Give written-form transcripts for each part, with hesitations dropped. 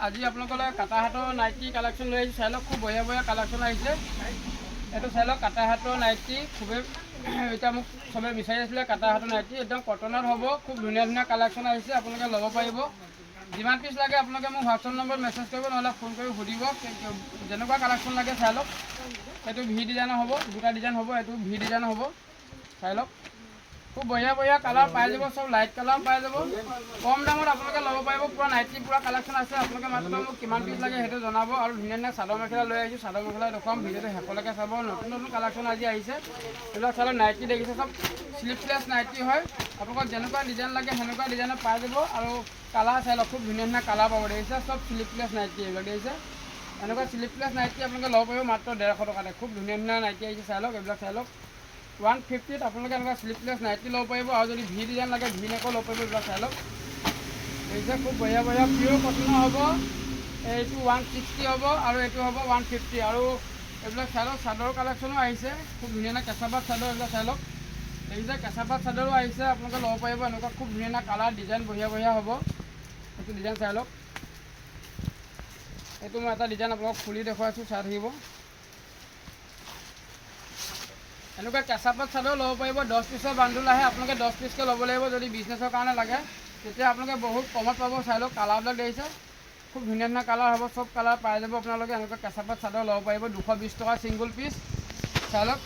আজি আপোনালোকলৈ কাটা হাতৰ নাইটি কালেকশ্যন লৈ আহিছোঁ। চাই লওক, খুব বঢ়িয়া বঢ়িয়া কালেকশ্যন আহিছে। এইটো চাই লওক, কাটা হাতৰ নাইটি খুবেই এতিয়া মোক চবেই বিচাৰি আছিলে। কাটা হাতৰ নাইটি একদম কটনত হ'ব, খুব ধুনীয়া ধুনীয়া কালেকশ্যন আহিছে, আপোনালোকে ল'ব পাৰিব। যিমান পিছ লাগে আপোনালোকে মোক হোৱাটছআপ নম্বৰ মেছেজ কৰিব, নহ'লে ফোন কৰি সুধিব যেনেকুৱা কালেকশ্যন লাগে। চাই লওক, এইটো ভি ডিজাইনৰ হ'ব, দুটা ডিজাইন হ'ব, এইটো ভি ডিজাইনৰ হ'ব। চাই লওক, খুব বঢ়িয়া বঢ়িয়া কালাৰ পাই যাব, চব লাইট কালাৰ পাই যাব। কম দামত আপোনালোকে ল'ব পাৰিব। পূৰা নাইটি পূৰা কালেকশ্যন আছে। আপোনালোকে মাত্ৰ মোক কিমান পিছ লাগে সেইটো জনাব। আৰু ধুনীয়া ধুনীয়া চাদৰ মেখেলা লৈ আহিছোঁ, চাদৰ মেখেলা দেখুৱাম। ভিডিঅ'টো শেষলৈকে চাব। নতুন নতুন কালেকশ্যন আজি আহিছে। এইবিলাক চালে নাইটি দেখিছে, চব শ্লিভলেছ নাইটি হয়। আপোনালোকক যেনেকুৱা ডিজাইন লাগে সেনেকুৱা ডিজাইনত পাই যাব। আৰু কালাৰ চাই লওক, খুব ধুনীয়া ধুনীয়া কালাৰ পাব। দেখিছে, চব শ্লিভলেছ নাইটি এইবিলাক দেখিছে। এনেকুৱা শ্লিভলেছ নাইটি আপোনালোকে ল'ব পাৰিব মাত্ৰ 150 টকাতে। খুব ধুনীয়া ধুনীয়া নাইটি আহিছে। চাই লওক, এইবিলাক চাই লওক। 150ত আপোনালোকে এনেকুৱা শ্লিভলেছ নাইটি ল'ব পাৰিব। আৰু যদি ভি ডিজাইন লাগে ভি নেকো ল'ব পাৰিব। এইবিলাক চাই লওক, দেখিছে, খুব বঢ়িয়া বঢ়িয়া পিয়'ৰ কটনৰ হ'ব। এইটো 160 হ'ব আৰু এইটো হ'ব 150। আৰু এইবিলাক চাই লওক, চাদৰ কালেকশ্যনো আহিছে। খুব ধুনীয়া ধুনীয়া কেঁচাপাত চাদৰ, এইবিলাক চাই লওক। দেখিছে, কেঁচাপাত চাদৰো আহিছে, আপোনালোকে ল'ব পাৰিব। এনেকুৱা খুব ধুনীয়া ধুনীয়া কালাৰ ডিজাইন বঢ়িয়া বঢ়িয়া হ'ব। এইটো ডিজাইন চাই লওক। এইটো মই এটা ডিজাইন আপোনালোকক খুলি দেখুৱাইছোঁ, চাই থাকিব। এনেকুৱা কেঁচাপাত চাদৰ ল'ব পাৰিব। 10 পিছৰ বান্দুল আহে, আপোনালোকে 10 পিছকৈ ল'ব লাগিব। যদি বিজনেছৰ কাৰণে লাগে তেতিয়া আপোনালোকে বহুত কমত পাব। চাই লওক, কালাৰবিলাক দেখিছে, খুব ধুনীয়া ধুনীয়া কালাৰ হ'ব, চব কালাৰ পাই যাব। আপোনালোকে এনেকুৱা কেঁচাপাত চাদৰ ল'ব পাৰিব। 220 টকা ছিংগুল পিচ। চাই লওক,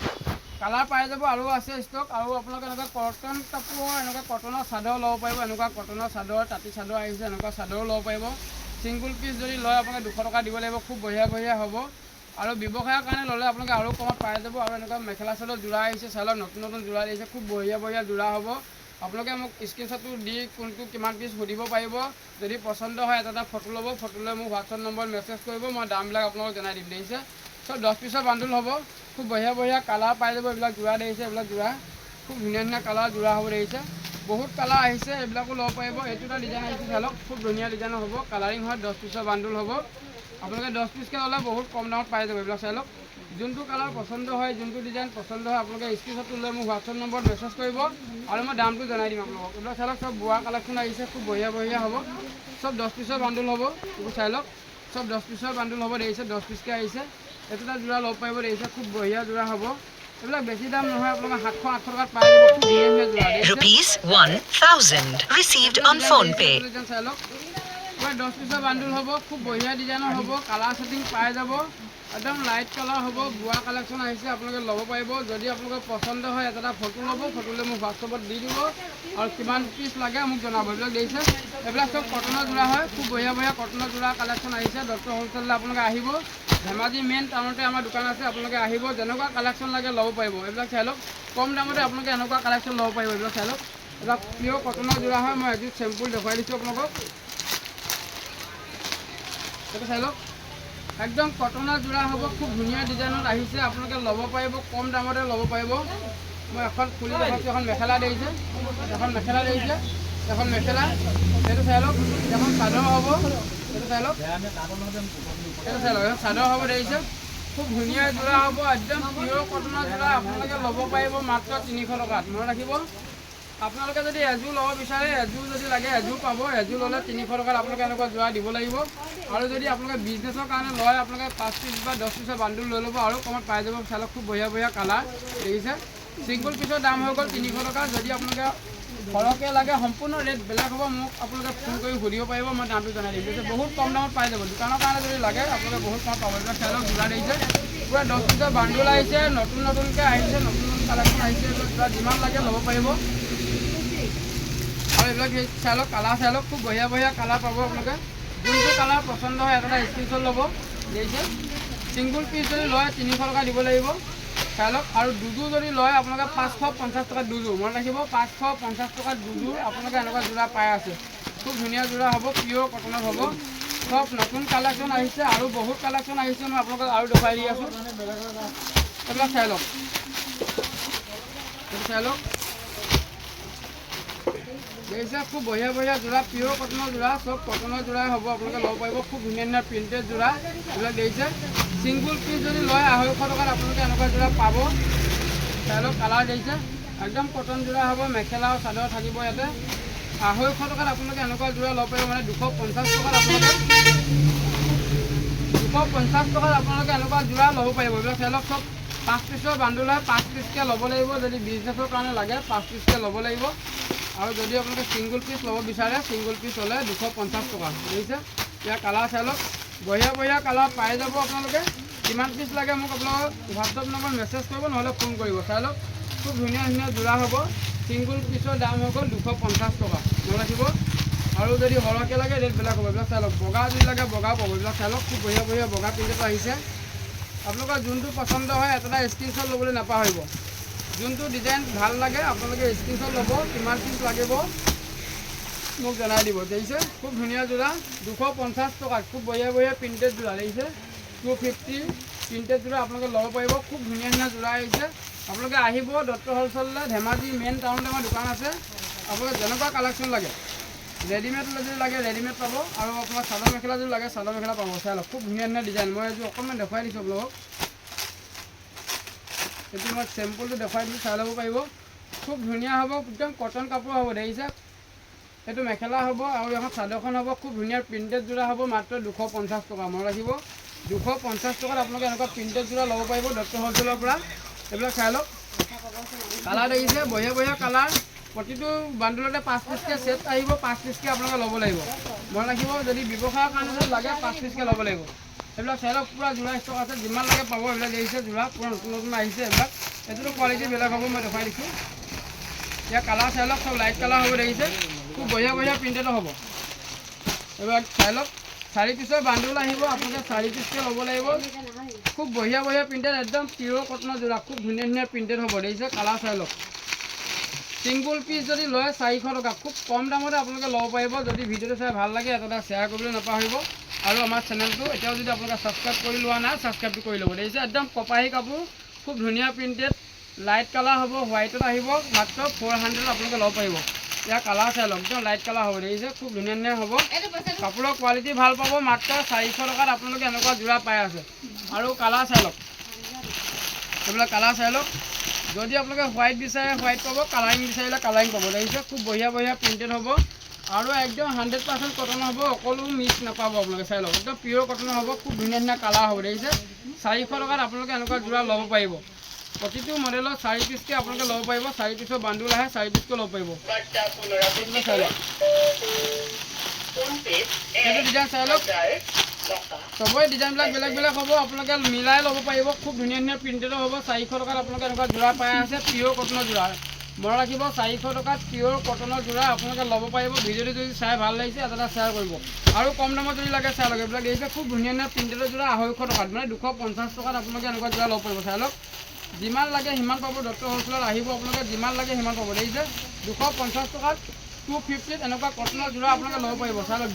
কালাৰ পাই যাব, আৰু আছে ষ্টক। আৰু আপোনালোকে এনেকুৱা কটন কাপোৰৰ এনেকুৱা কটনৰ চাদৰ ল'ব পাৰিব। এনেকুৱা কটনৰ চাদৰ, তাঁতি চাদৰ আহিছে, এনেকুৱা চাদৰো ল'ব পাৰিব। ছিংগুল পিচ যদি লয় আপোনালোকে 200 টকা দিব লাগিব। খুব বঢ়িয়া বঢ়িয়া হ'ব। আৰু ব্যৱসায়ৰ কাৰণে ল'লে আপোনালোকে আৰু কমত পাই যাব। আৰু এনেকুৱা মেখেলা চাদৰ যোৰা আহিছে, চাই লওক, নতুন নতুন যোৰা আহিছে, খুব বঢ়িয়া বঢ়িয়া যোৰা হ'ব। আপোনালোকে মোক স্ক্ৰীনশ্বটটো দি কোনটো কিমান পিচ সুধিব পাৰিব। যদি পচন্দ হয় এটা ফটো ল'ব, ফটো লৈ মোক হোৱাটছআপ নম্বৰ মেছেজ কৰিব, মই দামবিলাক আপোনালোকক জনাই দিম। দেখিছে, চব 10 পিছৰ বান্দুল হ'ব। খুব বঢ়িয়া বঢ়িয়া কালাৰ পাই যাব। এইবিলাক যোৰা দেখিছে, এইবিলাক যোৰা খুব ধুনীয়া ধুনীয়া কালাৰ যোৰা হ'ব। দেখিছে, বহুত কালাৰ আহিছে, এইবিলাকো ল'ব পাৰিব। এইটো এটা ডিজাইন আহিছে, চাই লওক, খুব ধুনীয়া ডিজাইনৰ হ'ব। কালাৰিং হয়, 10 পিছৰ বান্দুল হ'ব। আপোনালোকে 10 পিছকৈ ল'লে বহুত কম দামত পাই যাব। এইবিলাক চাই লওক, যোনটো কালাৰ পচন্দ হয়, যোনটো ডিজাইন পচন্দ হয়, আপোনালোকে স্ক্ৰীনশ্বটটো লৈ মোক হোৱাটছআপ নম্বৰত মেছেজ কৰিব, আৰু মই দামটো জনাই দিম আপোনালোকক। এইবিলাক চাই লওক, চব বোৱা কালেকশ্যন আহিছে, খুব বঢ়িয়া বঢ়িয়া হ'ব। চব 10 পিছৰ বান্দুল হ'ব। এইবোৰ চাই লওক, চব 10 পিছৰ বান্দুল হ'ব। দেখিছে, 10 পিছকৈ আহিছে। এইটো এটা যোৰা ল'ব পাৰিব। দেখিছে, খুব বঢ়িয়া যোৰা হ'ব। এইবিলাক বেছি দাম নহয়, আপোনালোকে 700-800 টকাত পাই যাব। খুব ধুনীয়া ধুনীয়া যোৰা দেখিছে। ₹1000 received on phone pay. চাই লওক, পুৰা 10 পিছৰ বান্দুল হ'ব। খুব বঢ়িয়া ডিজাইনৰ হ'ব, কালাৰ ছেটিং পাই যাব। একদম লাইট কালাৰ হ'ব, বোৱা কালেকশ্যন আহিছে, আপোনালোকে ল'ব পাৰিব। যদি আপোনালোকৰ পচন্দ হয় এটা ফটো ল'ব, ফটো লৈ মোক হোৱাটছআপত দি দিব, আৰু কিমান পিচ লাগে মোক জনাব। এইবিলাক দেখিছে, এইবিলাক চব কটনৰ যোৰা হয়। খুব বঢ়িয়া বঢ়িয়া কটনৰ যোৰা কালেকশ্যন আহিছে। ডক্টৰ হ'লচেললৈ আপোনালোকে আহিব। ধেমাজি মেইন টাউনতে আমাৰ দোকান আছে, আপোনালোকে আহিব, যেনেকুৱা কালেকশ্যন লাগে ল'ব পাৰিব। এইবিলাক চাই লওক, কম দামতে আপোনালোকে এনেকুৱা কালেকশ্যন ল'ব পাৰিব। এইবিলাক চাই লওক, এইবিলাক পিয়'ৰ কটনৰ যোৰা হয়। মই এযোৰ চেম্পুল দেখুৱাই দিছোঁ আপোনালোকক। এইটো চাই লওক, একদম কটনৰ যোৰা হ'ব, খুব ধুনীয়া ডিজাইনত আহিছে। আপোনালোকে ল'ব পাৰিব, কম দামতে ল'ব পাৰিব। মই এখন খুলি দেখাইছোঁ, এখন মেখেলা দেখিছে, এখন মেখেলা দেখিছে, এখন মেখেলা। এইটো চাই লওক, এখন চাদৰ হ'ব। এইটো চাই লওক, এইটো চাই লওক, এখন চাদৰ হ'ব। দেখিছে, খুব ধুনীয়া যোৰা হ'ব, একদম পিয়'ৰ কটনৰ যোৰা। আপোনালোকে ল'ব পাৰিব মাত্ৰ 300 টকাত। মনত ৰাখিব, আপোনালোকে যদি এযোৰ ল'ব বিচাৰে, এযোৰ যদি লাগে এযোৰ পাব। এযোৰ ল'লে 300 টকাত আপোনালোকে এনেকুৱা যোৰা দিব লাগিব। আৰু যদি আপোনালোকে বিজনেছৰ কাৰণে লয়, আপোনালোকে 5 পিচ বা 10 পিছৰ বান্দুল লৈ ল'ব, আৰু কমত পাই যাব। চাই লওক, খুব বঢ়িয়া বঢ়িয়া কালাৰ দেখিছে। ছিংগুল পিছৰ দাম হৈ গ'ল 300 টকা। যদি আপোনালোকে সৰহকৈ লাগে, সম্পূৰ্ণ ৰেট বেলেগ হ'ব। মোক আপোনালোকে ফোন কৰি সুধিব পাৰিব, মই দামটো জনাই দিম। দেখিছে, বহুত কম দামত পাই যাব। দোকানৰ কাৰণে যদি লাগে আপোনালোকে বহুত কম পাব। এইবিলাক চাই লওক, যোৰা দেখিছে, পূৰা 10 পিছৰ বান্দুল আহিছে, নতুন নতুনকৈ আহিছে, নতুন নতুন কালেকশ্যন আহিছে। এইবিলাক যিমান লাগে ল'ব পাৰিব। আৰু এইবিলাক চাই লওক, কালাৰ চাই লওক, খুব বঢ়িয়া বঢ়িয়া কালাৰ পাব। আপোনালোকে যোনটো কালাৰ পচন্দ হয় এটা স্ক্ৰীনশ্বট ল'ব। দেখিছে, ছিংগুল পিচ যদি লয় 300 টকা দিব লাগিব। চাই লওক, আৰু দুযোৰ যদি লয় আপোনালোকে 550 টকাত দুযোৰ। মনত ৰাখিব, 550 টকাত দুযোৰ আপোনালোকে এনেকুৱা যোৰা পাই আছে। খুব ধুনীয়া যোৰা হ'ব, পিয়'ৰ কটনত হ'ব। চব নতুন কালেকশ্যন আহিছে, আৰু বহুত কালেকশ্যন আহিছে। মই আপোনালোকক আৰু দেখুৱাই দি আছোঁ। এইবিলাক চাই লওক, এইটো চাই লওক, দেখিছে, খুব বঢ়িয়া বঢ়িয়া যোৰা, পিয়'ৰ কটনৰ যোৰা, চব কটনৰ যোৰাই হ'ব। আপোনালোকে ল'ব পাৰিব, খুব ধুনীয়া ধুনীয়া প্ৰিণ্টেড যোৰা। এইবিলাক দেখিছে, ছিংগুল পিচ যদি লয় 250 টকাত আপোনালোকে এনেকুৱা যোৰা পাব। চাই লওক, কালাৰ দেখিছে, একদম কটন যোৰা হ'ব। মেখেলা আৰু চাদৰ থাকিব ইয়াতে। 250 টকাত আপোনালোকে এনেকুৱা যোৰা ল'ব পাৰিব। মানে 250 টকাত আপোনালোকে 250 টকাত আপোনালোকে এনেকুৱা যোৰা ল'ব পাৰিব। এইবিলাক চাই লওক, চব 5 পিছৰ বান্দুল হয়, 5 পিচকৈ ল'ব লাগিব। যদি বিজনেছৰ কাৰণে লাগে 5 পিচকৈ ল'ব লাগিব। আৰু যদি আপোনালোকে ছিংগুল পিচ ল'ব বিচাৰে, ছিংগুল পিচ হ'লে 250 টকা। বুজিছে? ইয়াৰ কালাৰ চাই লওক, বঢ়িয়া বঢ়িয়া কালাৰ পাই যাব আপোনালোকে। কিমান পিচ লাগে মোক আপোনালোকক হোৱাটছআপ নম্বৰ মেছেজ কৰিব, নহ'লে ফোন কৰিব। চাই লওক, খুব ধুনীয়া ধুনীয়া যোৰা হ'ব। ছিংগুল পিচৰ দাম হৈ গ'ল 250 টকা। মনত ৰাখিব। আৰু যদি সৰহকৈ লাগে ৰেট বেলেগ হ'ব। এইবিলাক চাই লওক, বগা যদি লাগে বগা পাব। এইবিলাক চাই লওক, খুব বঢ়িয়া বঢ়িয়া বগা প্ৰিণ্টটো আহিছে। আপোনালোকৰ যোনটো পচন্দ হয় এটা স্ক্ৰীনশ্বট ল'বলৈ নাপাহৰিব। যোনটো ডিজাইন ভাল লাগে আপোনালোকে স্ক্ৰীনশ্বট ল'ব, কিমান পিচ লাগিব মোক জনাই দিব। দেখিছে? খুব ধুনীয়া যোৰা, 250 টকাত খুব বঢ়িয়া বঢ়িয়া প্ৰিণ্টেড যোৰা। দেখিছে? 250 প্ৰিণ্টেড যোৰা আপোনালোকে ল'ব পাৰিব। খুব ধুনীয়া ধুনীয়া যোৰা আহিছে। আপোনালোকে আহিব দত্ত হ'লচেললৈ, ধেমাজি মেইন টাউনতে আমাৰ দোকান আছে। আপোনালোকে যেনেকুৱা কালেকশ্যন লাগে, ৰেডিমেড যদি লাগে ৰেডিমেড পাব, আৰু আপোনাৰ চাদৰ মেখেলা যদি লাগে চাদৰ মেখেলা পাব। চাই লওক, খুব ধুনীয়া ধুনীয়া ডিজাইন। মই এইযোৰ অকণমান দেখুৱাই দিছোঁ আপোনালোকক। এইটো মই চেম্পুলটো দেখুৱাই দিছোঁ, চাই ল'ব পাৰিব। খুব ধুনীয়া হ'ব, একদম কটন কাপোৰ হ'ব। দেখিছে? এইটো মেখেলা হ'ব আৰু এখন চাদৰখন হ'ব। খুব ধুনীয়া প্ৰিণ্টেড যোৰা হ'ব, মাত্ৰ 250 টকা। মনত ৰাখিব, 250 টকাত আপোনালোকে এনেকুৱা প্ৰিণ্টেড যোৰা ল'ব পাৰিব দত্ত হ'লচেলৰ পৰা। এইবিলাক চাই লওক, কালাৰ দেখিছে? বঢ়িয়া বঢ়িয়া কালাৰ। প্ৰতিটো বান্দুলতে 5 পিচকৈ ছেট আহিব, 5 পিচকৈ আপোনালোকে ল'ব লাগিব। মনত ৰাখিব, যদি ব্যৱসায়ৰ কাৰণে যদি লাগে 5 পিচকৈ ল'ব লাগিব। এইবিলাক চাই লওক, পূৰা যোৰা ষ্টক আছে, যিমান লাগে পাব। এইবিলাক দেখিছে যোৰা পূৰা নতুন নতুন আহিছে। এইবিলাক এইটোতো কোৱালিটি বেলেগ হ'ব, মই দেখুৱাই দিছোঁ। ইয়াৰ কালাৰ চাই লওক, চব লাইট কালাৰ হ'ব। দেখিছে? খুব বঢ়িয়া বঢ়িয়া প্ৰিণ্টেডো হ'ব। এইবিলাক চাই লওক, 4 পিচৰ বান্দুল আহিব, আপোনালোকে 4 পিচকৈ ল'ব লাগিব। খুব বঢ়িয়া বঢ়িয়া প্ৰিণ্টেড, একদম পিয়ৰ কটনৰ যোৰা, খুব ধুনীয়া ধুনীয়া প্ৰিণ্টেড হ'ব। দেখিছে? কালাৰ চাই লওক। ছিংগুল পিচ যদি লয় 400 টকা, খুব কম দামতে আপোনালোকে ল'ব পাৰিব। যদি ভিডিঅ'টো চাই ভাল লাগে এটা শ্বেয়াৰ কৰিবলৈ নাপাহৰিব। আৰু আমাৰ চেনেলটো এতিয়াও যদি আপোনালোকে ছাবস্ক্ৰাইব কৰি লোৱা নাই, ছাবস্ক্ৰাইবটো কৰি ল'ব। দেখিছে? একদম কপাহী কাপোৰ, খুব ধুনীয়া প্ৰিণ্টেড, লাইট কালাৰ হ'ব, হোৱাইটত আহিব। মাত্ৰ 400 আপোনালোকে ল'ব পাৰিব। ইয়াৰ কালাৰ চাই লওক, একদম লাইট কালাৰ হ'ব। দেখিছে? খুব ধুনীয়া ধুনীয়া হ'ব। কাপোৰৰ কোৱালিটি ভাল পাব। মাত্ৰ 400 টকাত আপোনালোকে এনেকুৱা যোৰা পাই আছে। আৰু কালাৰ চাই লওক, এইবিলাক কালাৰ চাই লওক। যদি আপোনালোকে হোৱাইট বিচাৰে হোৱাইট পাব, কালাৰিং বিচাৰিলে কালাৰিং পাব। দেখিছে? খুব বঢ়িয়া বঢ়িয়া প্ৰিণ্টেড হ'ব, আৰু একদম 100% কটন হ'ব, অকলো মিক্স নাপাব আপোনালোকে। চাই লওক, একদম পিয়ৰ কটনৰ হ'ব, খুব ধুনীয়া ধুনীয়া কালাৰ হ'ব। দেখিছে? 400 টকাত আপোনালোকে এনেকুৱা যোৰা ল'ব পাৰিব। প্ৰতিটো মডেলত 4 পিচকৈ আপোনালোকে ল'ব পাৰিব। 4 পিচৰ বান্দুল আহে, 4 পিচকৈ ল'ব পাৰিব। চাই লওক, এইটো ডিজাইন চাই লওক, চবৰে ডিজাইনবিলাক বেলেগ বেলেগ হ'ব, আপোনালোকে মিলাই ল'ব পাৰিব। খুব ধুনীয়া ধুনীয়া প্ৰিণ্টেডো হ'ব। 400 টকাত আপোনালোকে এনেকুৱা যোৰা পাই আছে, পিয়ৰ কটনৰ যোৰা। মনত ৰাখিব, 400 টকাত পিয়ৰ কটনৰ যোৰা আপোনালোকে ল'ব পাৰিব। ভিডিঅ'টো যদি চাই ভাল লাগিছে এটা শ্বেয়াৰ কৰিব। আৰু কম দামত যদি লাগে চাই লওক, এইবিলাক দেখিছে? খুব ধুনীয়া ধুনীয়া প্ৰিণ্টেডৰ যোৰা 250 টকাত, মানে 250 টকাত আপোনালোকে এনেকুৱা যোৰা ল'ব পাৰিব। চাই লওক, যিমান লাগে সিমান পাব। দত্ত হ'লচেলত আহিব আপোনালোকে, যিমান লাগে সিমান পাব। দেখিছে? 250 টকাত 250 এনেকুৱা কটনৰ যোৰা আপোনালোকে ল'ব পাৰিব। চাই লওক,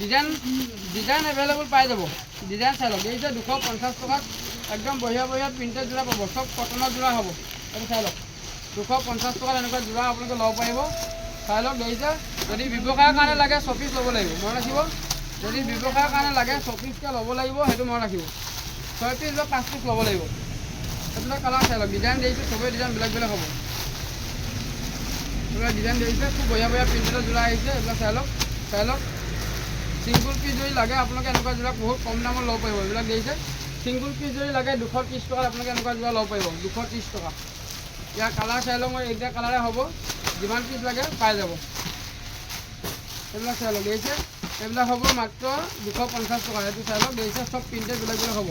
ডিজাইন এভেইলেবল পাই যাব। ডিজাইন চাই লওক। দেখিছে? 250 টকাত একদম বঢ়িয়া বঢ়িয়া প্ৰিণ্টেড যোৰা পাব, চব কটনৰ যোৰা হ'ব। এইটো চাই লওক, 250 টকাত এনেকুৱা যোৰা আপোনালোকে ল'ব পাৰিব। চাই লওক, দেখিছে? যদি ব্যৱসায়ৰ কাৰণে লাগে 6 পিচ ল'ব লাগিব। মনত ৰাখিব, যদি ব্যৱসায়ৰ কাৰণে লাগে 6 পিচকৈ ল'ব লাগিব, সেইটো মনত ৰাখিব। 6 পিচ বা 5 পিচ ল'ব লাগিব। এইবিলাক কালাৰ চাই লওক, ডিজাইন দেখিছে? চবেই ডিজাইন বেলেগ বেলেগ হ'ব। এইবিলাক ডিজাইন দেখিছে? খুব বঢ়িয়া বঢ়িয়া প্ৰিণ্টেডৰ যোৰা আহিছে। এইবিলাক চাই লওক, চাই লওক। ছিংগুল পিচ যদি লাগে আপোনালোকে এনেকুৱা যোৰা বহুত কম দামত ল'ব পাৰিব। এইবিলাক দেখিছে? ছিংগুল পিচ যদি লাগে 230 টকাত আপোনালোকে এনেকুৱা যোৰা ল'ব পাৰিব, 230 টকা। ইয়াৰ কালাৰ চাই লওক, মই এইকেইটা কালাৰে হ'ব, যিমান পিচ লাগে পাই যাব। এইবিলাক চাই লওক, দেখিছে? এইবিলাক হ'ব মাত্ৰ 250 টকা। এইটো চাই লওক, দেখিছে? চব প্ৰিণ্টেড বেলেগ বেলেগ হ'ব।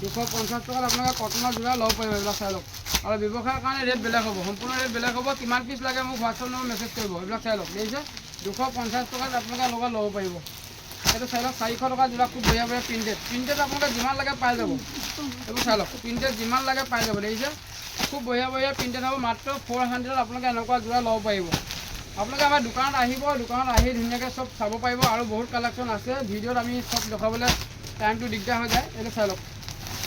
250 টকাত আপোনালোকে কটনৰ যোৰা ল'ব পাৰিব। এইবিলাক চাই লওক, আৰু ব্যৱসায়ৰ কাৰণে ৰেট বেলেগ হ'ব, সম্পূৰ্ণ ৰেট বেলেগ হ'ব। কিমান পিচ লাগে মোক হোৱাটছআপ নম্বৰ মেছেজ কৰিব। এইবিলাক চাই লওক, দেখিছে? 250 টকাত আপোনালোকে এনেকুৱা ল'ব পাৰিব। এইটো চাই লওক, 400 টকা যোৰা, খুব বঢ়িয়া বঢ়িয়া প্ৰিণ্টেড আপোনালোকে যিমান লাগে পাই যাব। এইবোৰ চাই লওক, প্ৰিণ্টেড যিমান লাগে পাই যাব। দেখিছে? খুব বঢ়িয়া বঢ়িয়া প্ৰিণ্টেড হ'ব, মাত্ৰ 400 আপোনালোকে এনেকুৱা যোৰা ল'ব পাৰিব। আপোনালোকে আমাৰ দোকানত আহিব, দোকানত আহি ধুনীয়াকৈ চব চাব পাৰিব। আৰু বহুত কালেকশ্যন আছে, ভিডিঅ'ত আমি চব দেখাবলৈ টাইমটো দিগদাৰ হৈ যায়। এইটো চাই লওক,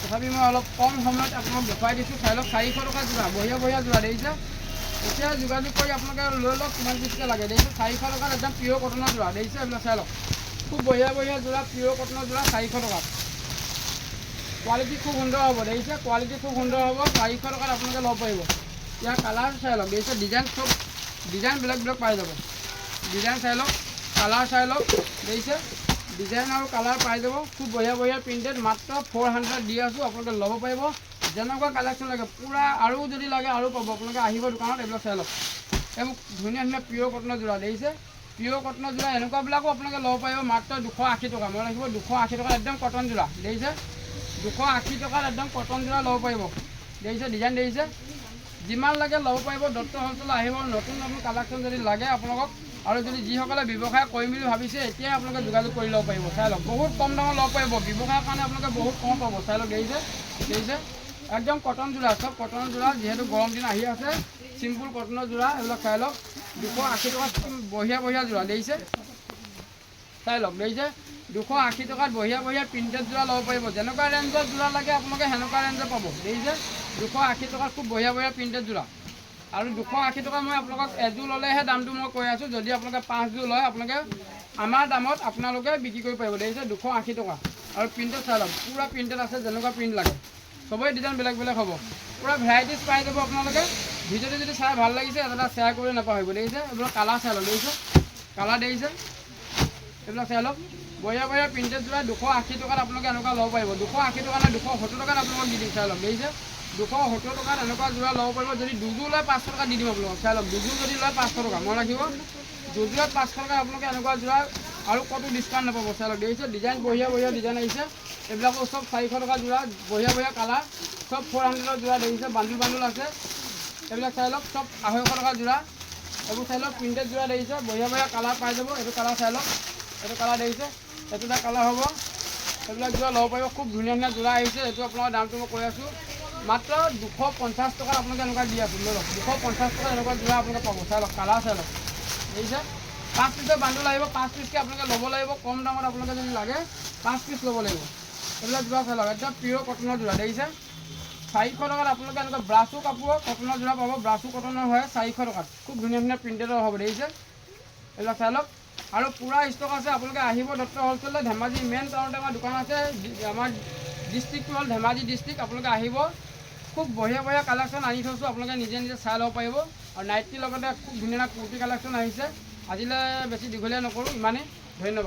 তথাপি মই অলপ কম সময়ত আপোনালোক দেখুৱাই দিছোঁ। চাই লওক, 400 টকা যোৰা, বঢ়িয়া বঢ়িয়া যোৰা। দেখিছে? এতিয়া যোগাযোগ কৰি আপোনালোকে লৈ লওক কিমান পিচকৈ লাগে। দেখিছে? 400 টকাত একদম পিয়ৰ কটনৰ যোৰা। দেখিছে? এইবিলাক চাই লওক, খুব বঢ়িয়া বঢ়িয়া যোৰা, পিয়ৰ কটনৰ যোৰা, 400 টকাত। কোৱালিটি খুব সুন্দৰ হ'ব। দেখিছে? কোৱালিটি খুব সুন্দৰ হ'ব, 400 টকাত আপোনালোকে ল'ব পাৰিব। ইয়াৰ কালাৰ চাই লওক, দেখিছে? ডিজাইন চব ডিজাইন বেলেগ বেলেগ পাই যাব। ডিজাইন চাই লওক, কালাৰ চাই লওক। দেখিছে? ডিজাইন আৰু কালাৰ পাই যাব খুব বঢ়িয়া বঢ়িয়া প্ৰিণ্টেড মাত্ৰ 400 দি আছোঁ আপোনালোকে ল'ব পাৰিব যেনেকুৱা কালেকশ্যন লাগে পূৰা আৰু যদি লাগে আৰু পাব আপোনালোকে আহিব দোকানত এইবিলাক চাই লওক এইবোৰ ধুনীয়া ধুনীয়া পিয়'ৰ কটনৰ যোৰা দেখিছে পিয়'ৰ কটনৰ যোৰা এনেকুৱাবিলাকো আপোনালোকে ল'ব পাৰিব মাত্ৰ 280 টকা মই ৰাখিব 280 টকা একদম কটন যোৰা দেখিছে 280 টকাত একদম কটন যোৰা ল'ব পাৰিব দেখিছে ডিজাইন দেখিছে যিমান লাগে ল'ব পাৰিব দত্ত হ'লচেলত আহিব নতুন নতুন কালেকশ্যন যদি লাগে আপোনালোকক আৰু যদি যিসকলে ব্যৱসায় কৰিম বুলি ভাবিছে এতিয়াই আপোনালোকে যোগাযোগ কৰি ল'ব পাৰিব চাই লওক বহুত কম দামত ল'ব পাৰিব ব্যৱসায়ৰ কাৰণে আপোনালোকে বহুত কম পাব চাই লওক দেখিছে একদম কটন যোৰা চব কটনৰ যোৰা যিহেতু গৰম দিন আহি আছে চিম্পুল কটনৰ যোৰা এইবিলাক চাই লওক 280 টকাত বঢ়িয়া বঢ়িয়া যোৰা দেখিছে চাই লওক দেখিছে 280 টকাত বঢ়িয়া বঢ়িয়া প্ৰিণ্টেড যোৰা ল'ব পাৰিব যেনেকুৱা ৰেঞ্জৰ যোৰা লাগে আপোনালোকে সেনেকুৱা ৰেঞ্জৰ পাব দেখিছে 280 টকাত খুব বঢ়িয়া বঢ়িয়া প্ৰিণ্টেড যোৰা আৰু 280 টকা মই আপোনালোকক এযোৰ ল'লেহে দামটো মই কৈ আছোঁ যদি আপোনালোকে 5 যোৰ লয় আপোনালোকে আমাৰ দামত আপোনালোকে বিক্ৰী কৰিব পাৰিব দেখিছে 280 টকা আৰু প্ৰিণ্টেড চাই লওক পূৰা প্ৰিণ্টেড আছে যেনেকুৱা প্ৰিণ্ট লাগে সবৰে ডিজাইন বেলেগ বেলেগ হ'ব পূৰা ভেৰাইটিজ পাই যাব আপোনালোকে ভিডিঅ'টো যদি চাই ভাল লাগিছে এটা শ্বেয়াৰ কৰি নাপাহৰিব দেখিছে এইবিলাক কালাৰ চাই লওক দেখিছে কালাৰ দেখিছে এইবিলাক চাই লওক বঢ়িয়া বঢ়িয়া প্ৰিণ্টেড যোৰা 280 টকাত আপোনালোকে এনেকুৱা ল'ব পাৰিব 280 টকা নে 270 টকাত আপোনালোকক দি দিম চাই লওক দেখিছে 270 টকাত এনেকুৱা যোৰা ল'ব পাৰিব যদি দুযোৰ লয় 500 টকা দি দিম আপোনালোকক চাই লওক দুযোৰ যদি লয় 500 টকা মই ৰাখিব দুযোৰত 500 টকা আপোনালোকে এনেকুৱা যোৰা আৰু ক'তো ডিছকাউণ্ট নাপাব চাই লওক দেখিছে ডিজাইন বঢ়িয়া বঢ়িয়া ডিজাইন আহিছে এইবিলাকো চব 400 টকা যোৰা বঢ়িয়া বঢ়িয়া কালাৰ চব 400 যোৰা দেখিছে বান্দুল বান্দুল আছে এইবিলাক চাই লওক চব 250 টকা যোৰা এইবোৰ চাই লওক প্ৰিণ্টেড যোৰা দেখিছে বঢ়িয়া বঢ়িয়া কালাৰ পাই যাব এইটো কালাৰ চাই লওক এইটো কালাৰ দেখিছে এইটো এটা কালাৰ হ'ব এইবিলাক যোৰা ল'ব পাৰিব খুব ধুনীয়া ধুনীয়া যোৰা আহিছে এইটো আপোনালোকৰ দামটো মই কৈ আছোঁ মাত্ৰ 250 টকাত আপোনালোকে এনেকুৱা দি আছোঁ লৈ লওক 250 টকাত এনেকুৱা যোৰা আপোনালোকে পাব চাই লওক কালাৰ চাই লওক দেখিছে 5 পিছৰ বান্দুল আহিব 5 পিছকৈ আপোনালোকে ল'ব লাগিব কম দামত আপোনালোকে যদি লাগে 5 পিছ ল'ব লাগিব এইবিলাক যোৰা চাই লওক একদম পিয়'ৰ কটনৰ যোৰা দেখিছে 400 টকাত আপোনালোকে এনেকুৱা ব্ৰাছো কাপোৰৰ কটনৰ যোৰা পাব ব্ৰাছো কটনৰ হয় 400 টকাত খুব ধুনীয়া ধুনীয়া প্ৰিণ্টেডৰ হ'ব দেখিছে এইবিলাক চাই লওক আৰু পূৰা ষ্টক আছে আপোনালোকে আহিব দত্ত হ'লচেলত ধেমাজি মেইন টাউনতে আমাৰ দোকান আছে আমাৰ ডিষ্ট্ৰিক্টটো হ'ল ধেমাজি ডিষ্ট্ৰিক্ট আপোনালোকে আহিব খুব বঢ়িয়া বঢ়িয়া কালেকশ্যন আনি থৈছোঁ আপোনালোকে নিজে নিজে চাই ল'ব পাৰিব আৰু নাইটিৰ লগতে খুব ধুনীয়া কুৰ্তি কালেকশ্যন আহিছে আজিলৈ বেছি দীঘলীয়া নকৰোঁ ইমানেই ধন্যবাদ